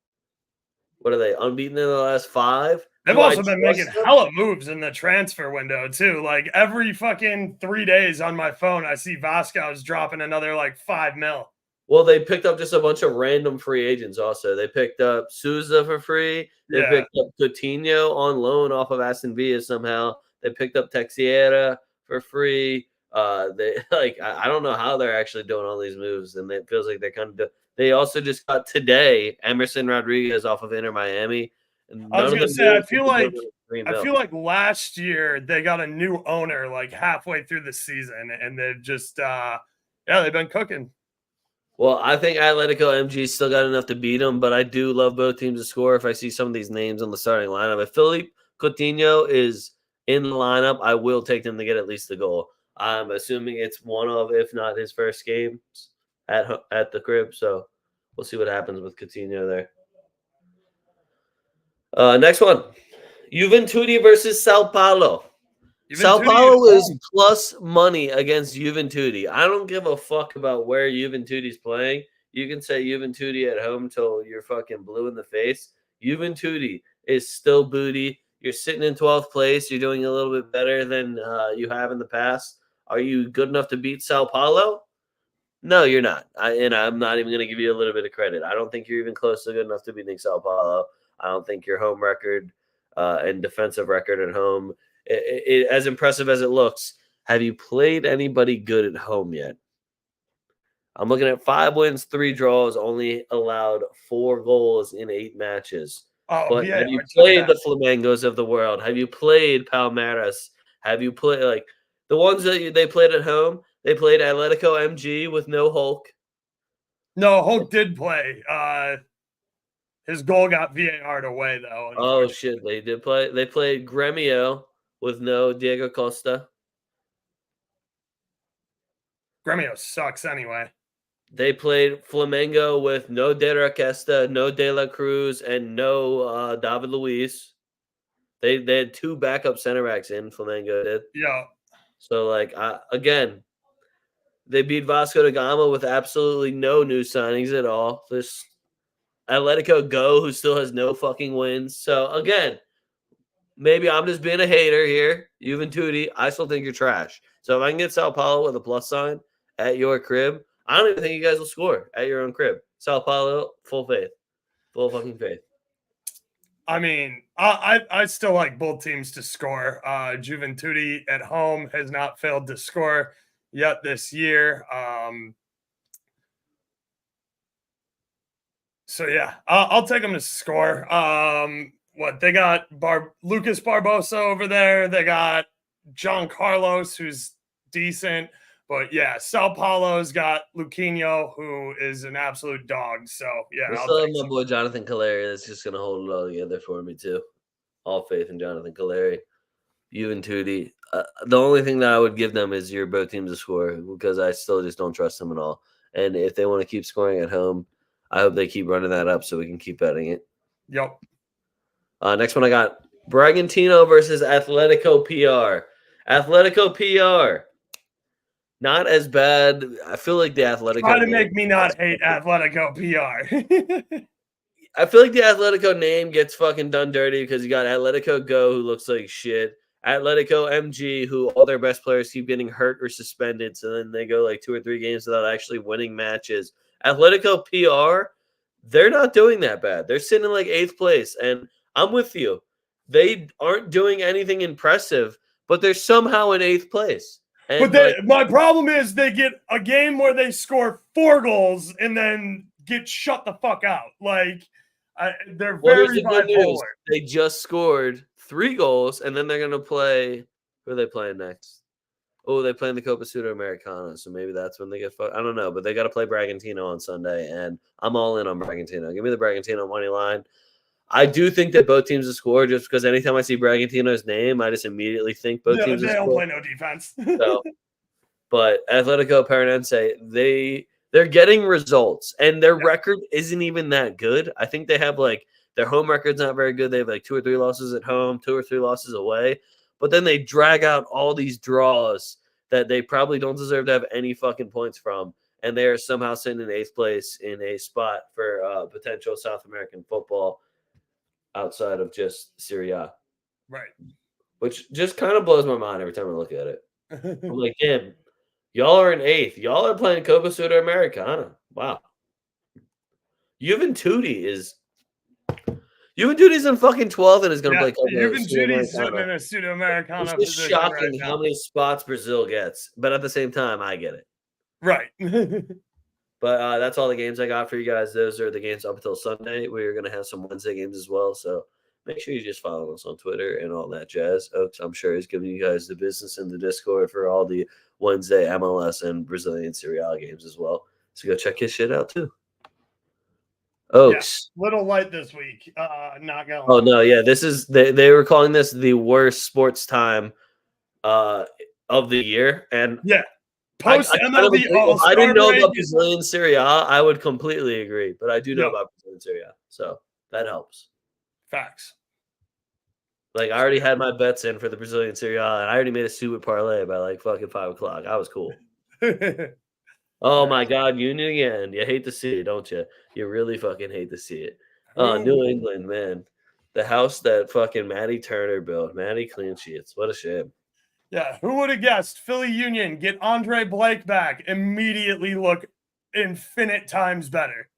What are they? Unbeaten in the last 5? They've also been making hella moves in the transfer window, too. Like, every fucking 3 days on my phone, I see Vasco's dropping another, like, $5 million. Well, they picked up just a bunch of random free agents also. They picked up Souza for free. They picked up Coutinho on loan off of Aston Villa somehow. They picked up Texiera for free. They I don't know how they're actually doing all these moves, and it feels like they're kind of. They also just got today Emerson Rodriguez off of Inter Miami. And I was gonna say, I feel like last year they got a new owner like halfway through the season, and they've just they've been cooking. Well, I think Atletico MG still got enough to beat them, but I do love both teams to score. If I see some of these names on the starting lineup, if Philippe Coutinho is in the lineup, I will take them to get at least the goal. I'm assuming it's one of, if not his first games at the crib. So we'll see what happens with Coutinho there. Next one, Juventude versus Sao Paulo. Sao Paulo is plus money against Juventude. I don't give a fuck about where Juventude is playing. You can say Juventude at home till you're fucking blue in the face. Juventude is still booty. You're sitting in 12th place. You're doing a little bit better than you have in the past. Are you good enough to beat Sao Paulo? No, you're not. I'm not even going to give you a little bit of credit. I don't think you're even close to good enough to beating Sao Paulo. I don't think your home record and defensive record at home, as impressive as it looks, have you played anybody good at home yet? I'm looking at 5 wins, 3 draws, only allowed 4 goals in 8 matches. But have you played the Flamengos of the world? Have you played Palmeiras? Have you played like the ones that they played at home? They played Atletico MG with no Hulk. No, Hulk did play. His goal got VAR'd away, though. Oh, shit. They did play. They played Gremio with no Diego Costa. Gremio sucks anyway. They played Flamengo with no De Raquesta, no De La Cruz, and no David Luiz. They had 2 backup center backs in, Flamengo did. Yeah. So, again, they beat Vasco da Gama with absolutely no new signings at all. This Atletico Go, who still has no fucking wins. So, again, maybe I'm just being a hater here. Juventude, I still think you're trash. So, if I can get Sao Paulo with a plus sign at your crib, I don't even think you guys will score at your own crib. Sao Paulo, full faith. Full fucking faith. I mean, I still like both teams to score. Juventude at home has not failed to score yet this year. So yeah, I'll take them to score. What they got? Lucas Barbosa over there. They got John Carlos, who's decent. But yeah, Sao Paulo's got Luquinho, who is an absolute dog. So yeah, I still have my boy Jonathan Calleri that's just gonna hold it all together for me too. All faith in Jonathan Calleri. Juventude. The only thing that I would give them is your both teams to score because I still just don't trust them at all. And if they want to keep scoring at home, I hope they keep running that up so we can keep betting it. Yep. Next one I got Bragantino versus Atletico PR. Atletico PR. Not as bad. I feel like the Atletico. Try to make me not hate Atletico PR. I feel like the Atletico name gets fucking done dirty because you got Atletico Go, who looks like shit. Atletico MG, who all their best players keep getting hurt or suspended. So then they go like 2 or 3 games without actually winning matches. Atletico PR, they're not doing that bad. They're sitting in like 8th place. And I'm with you. They aren't doing anything impressive, but they're somehow in 8th place. And but my problem is they get a game where they score 4 goals and then get shut the fuck out. Like, they're very bipolar. They just scored 3 goals, and then they're going to play – who are they playing next? Oh, they play in the Copa Sudamericana, so maybe that's when they get fucked. I don't know, but they got to play Bragantino on Sunday, and I'm all in on Bragantino. Give me the Bragantino money line. I do think that both teams will score just because anytime I see Bragantino's name, I just immediately think both teams will They don't score. play no defense. So, but Atletico Paranense, they're getting results, and their record isn't even that good. I think they have like their home record's not very good. They have like 2 or 3 losses at home, 2 or 3 losses away, but then they drag out all these draws that they probably don't deserve to have any fucking points from, and they are somehow sitting in 8th place in a spot for potential South American football outside of just Serie A, Right. which just kind of blows my mind every time I look at it. I'm like, damn, y'all are in 8th. Y'all are playing Copa Sudamericana. Wow. Juventuti's in fucking 12th and is going to play Copa Juventuti's sitting in Sudamericana. a Sudamericana It's just position right shocking now. how many spots Brazil gets, but at the same time, I get it. Right. But that's all the games I got for you guys. Those are the games up until Sunday. We're going to have some Wednesday games as well, so make sure you just follow us on Twitter and all that jazz. Oaks, I'm sure, is giving you guys the business in the Discord for all the Wednesday MLS and Brazilian Serie A games as well. So go check his shit out too. Oaks. Yeah, little light this week. Not gonna Oh lie. no, yeah. This is they were calling this the worst sports time of the year. And yeah. Post MLB kind of agree. If I didn't know about break. Brazilian Serie A, I would completely agree. But I do know about Brazilian Serie A, so that helps. Facts. Like I already had my bets in for the Brazilian Serie A, and I already made a stupid parlay by like fucking 5 o'clock. I was cool. Oh my God, Union again. You hate to see it, don't you? You really fucking hate to see it. Oh, New England, man. The house that fucking Matty Turner built. Matty clean sheets. What a shame. Yeah, who would have guessed Philly Union get Andre Blake back, immediately look infinite times better.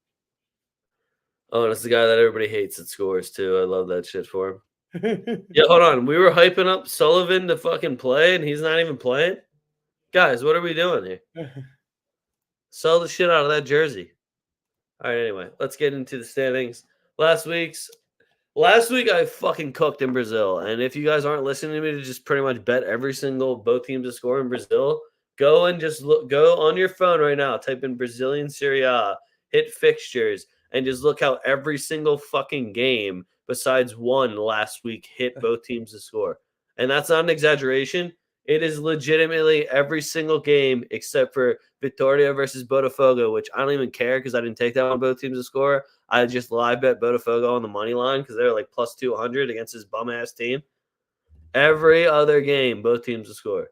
Oh, and it's the guy that everybody hates that scores too. I love that shit for him. Yeah, hold on. We were hyping up Sullivan to fucking play, and he's not even playing? Guys, what are we doing here? Sell the shit out of that jersey. All right, anyway, let's get into the standings. Last week I fucking cooked in Brazil, and if you guys aren't listening to me to just pretty much bet every single both teams to score in Brazil, go and just go on your phone right now, type in Brazilian Serie A, hit fixtures, and just look how every single fucking game besides one last week hit both teams to score. And that's not an exaggeration. It is legitimately every single game except for Vitória versus Botafogo, which I don't even care because I didn't take that on both teams to score. I just live bet Botafogo on the money line because they're like plus 200 against this bum ass team. Every other game, both teams to score.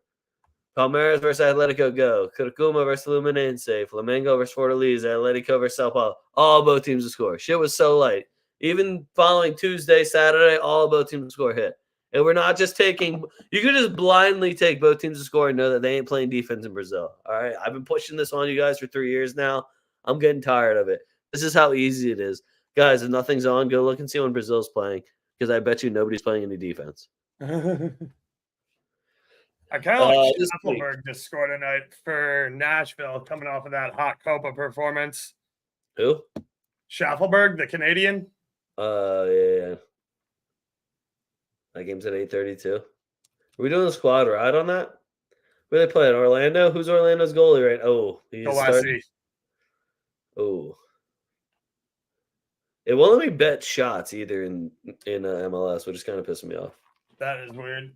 Palmeiras versus Atletico Go. Curicuma versus Fluminense. Flamengo versus Fortaleza. Atletico versus Sao Paulo. All both teams to score. Shit was so light. Even following Tuesday, Saturday, all both teams to score hit. And we're not just taking – you could just blindly take both teams to score and know that they ain't playing defense in Brazil. All right? I've been pushing this on you guys for 3 years now. I'm getting tired of it. This is how easy it is. Guys, if nothing's on, go look and see when Brazil's playing because I bet you nobody's playing any defense. I kind of like Schaffelberg to score tonight for Nashville coming off of that hot Copa performance. Who? Schaffelberg, the Canadian. Yeah. That game's at 8:32. Are we doing a squad ride on that? Where they playing? Orlando? Who's Orlando's goalie right? Oh, he's starting. Oh. It won't let me bet shots either in MLS, which is kind of pissing me off. That is weird.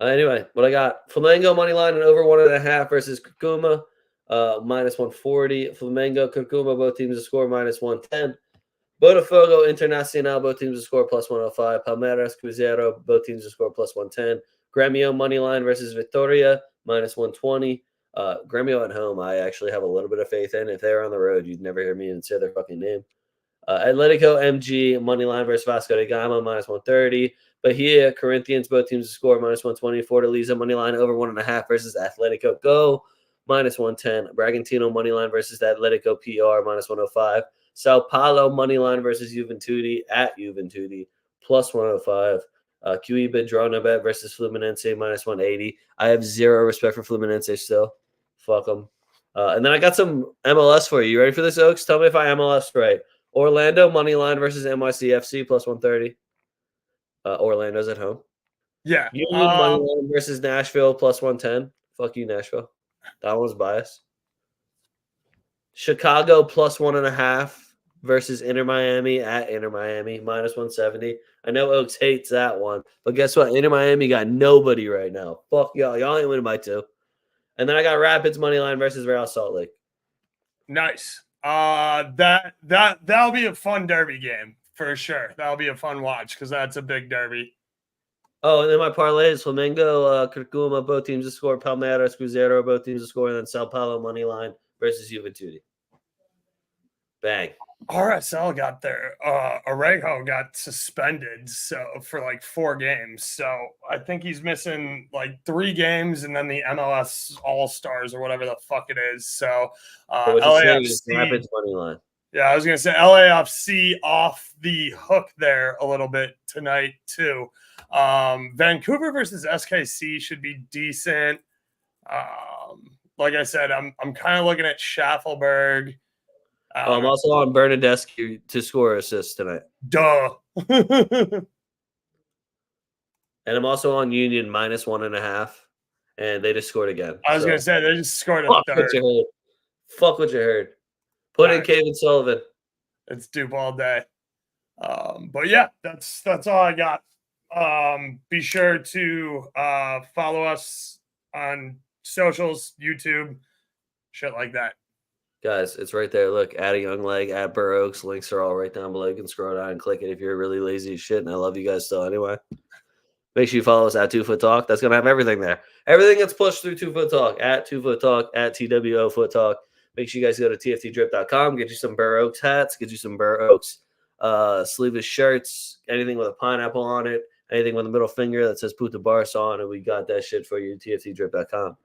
Anyway, what I got: Flamengo money line and over 1.5 versus Curicuma, minus 140. Flamengo, Curicuma, both teams to score minus 110. Botafogo, Internacional, both teams to score plus 105. Palmeiras, Cruzeiro, both teams to score plus 110. Grêmio money line versus Vitória, minus 120. Grêmio at home, I actually have a little bit of faith in. If they're on the road, you'd never hear me even say their fucking name. Atletico MG money line versus Vasco da Gama minus 130. Bahia, Corinthians, both teams to score minus 120. Fortaleza money line over 1.5 versus Atletico Go minus 110. Bragantino money line versus Atletico PR minus 105. Sao Paulo money line versus Juventude at Juventude plus 105. Cuiba draw no bet versus Fluminense minus 180. I have zero respect for Fluminense still. Fuck them. And then I got some MLS for you. You ready for this, Oaks? Tell me if I MLS right. Orlando money line versus NYCFC plus 130. Orlando's at home. Yeah. Union money line versus Nashville plus 110. Fuck you, Nashville. That one's biased. Chicago plus 1.5 versus Inter Miami at Inter Miami, -170. I know Oaks hates that one, but guess what? Inter Miami got nobody right now. Fuck y'all. Y'all ain't winning by 2. And then I got Rapids money line versus Real Salt Lake. Nice. That'll be a fun derby game for sure. That'll be a fun watch because that's a big derby. Oh, and then my parlay is Flamengo, Curcuma, both teams to score. Palmeiras, Cruzeiro, both teams to score. And then Sao Paulo money line versus Juventude. Bang. RSL got their Orejo got suspended for like 4 games. So I think he's missing like 3 games and then the MLS All Stars or whatever the fuck it is. So LAFC Rapids money line. Yeah, I was gonna say LAFC off the hook there a little bit tonight too. Vancouver versus SKC should be decent. Like I said, I'm kind of looking at Schaffelberg. I'm also on Bernadeschi to score assists tonight. Duh. And I'm also on Union -1.5. And they just scored again. I was going to say, they just scored a third. Fuck what you heard. Put in Kevin Sullivan. It's Dupe all day. But yeah, that's all I got. Be sure to follow us on socials, YouTube, shit like that. Guys, it's right there. Look, at a young leg, at Burr Oaks. Links are all right down below. You can scroll down and click it if you're really lazy as shit. And I love you guys still anyway. Make sure you follow us at 2FootTalk. That's going to have everything there. Everything gets pushed through 2FootTalk, at 2FootTalk, at TWO FootTalk. Make sure you guys go to tftdrip.com. Get you some Burr Oaks hats. Get you some Burr Oaks sleeveless shirts. Anything with a pineapple on it. Anything with a middle finger that says Puta Barca on it. We got that shit for you, tftdrip.com.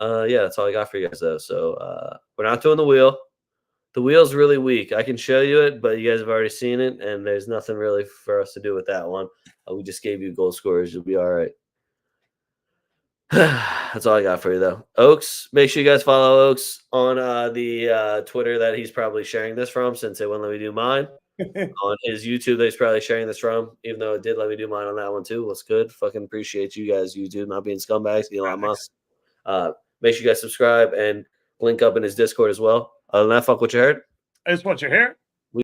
Yeah, that's all I got for you guys, though. So we're not doing the wheel. The wheel's really weak. I can show you it, but you guys have already seen it, and there's nothing really for us to do with that one. We just gave you goal scorers. You'll be all right. That's all I got for you, though. Oaks, make sure you guys follow Oaks on the Twitter that he's probably sharing this from, since they wouldn't let me do mine. On his YouTube that he's probably sharing this from, even though it did let me do mine on that one, too. What's good? Fucking appreciate you guys, YouTube, not being scumbags. Elon Musk. Make sure you guys subscribe and link up in his Discord as well. Other than that, fuck what you heard. It's what you hear.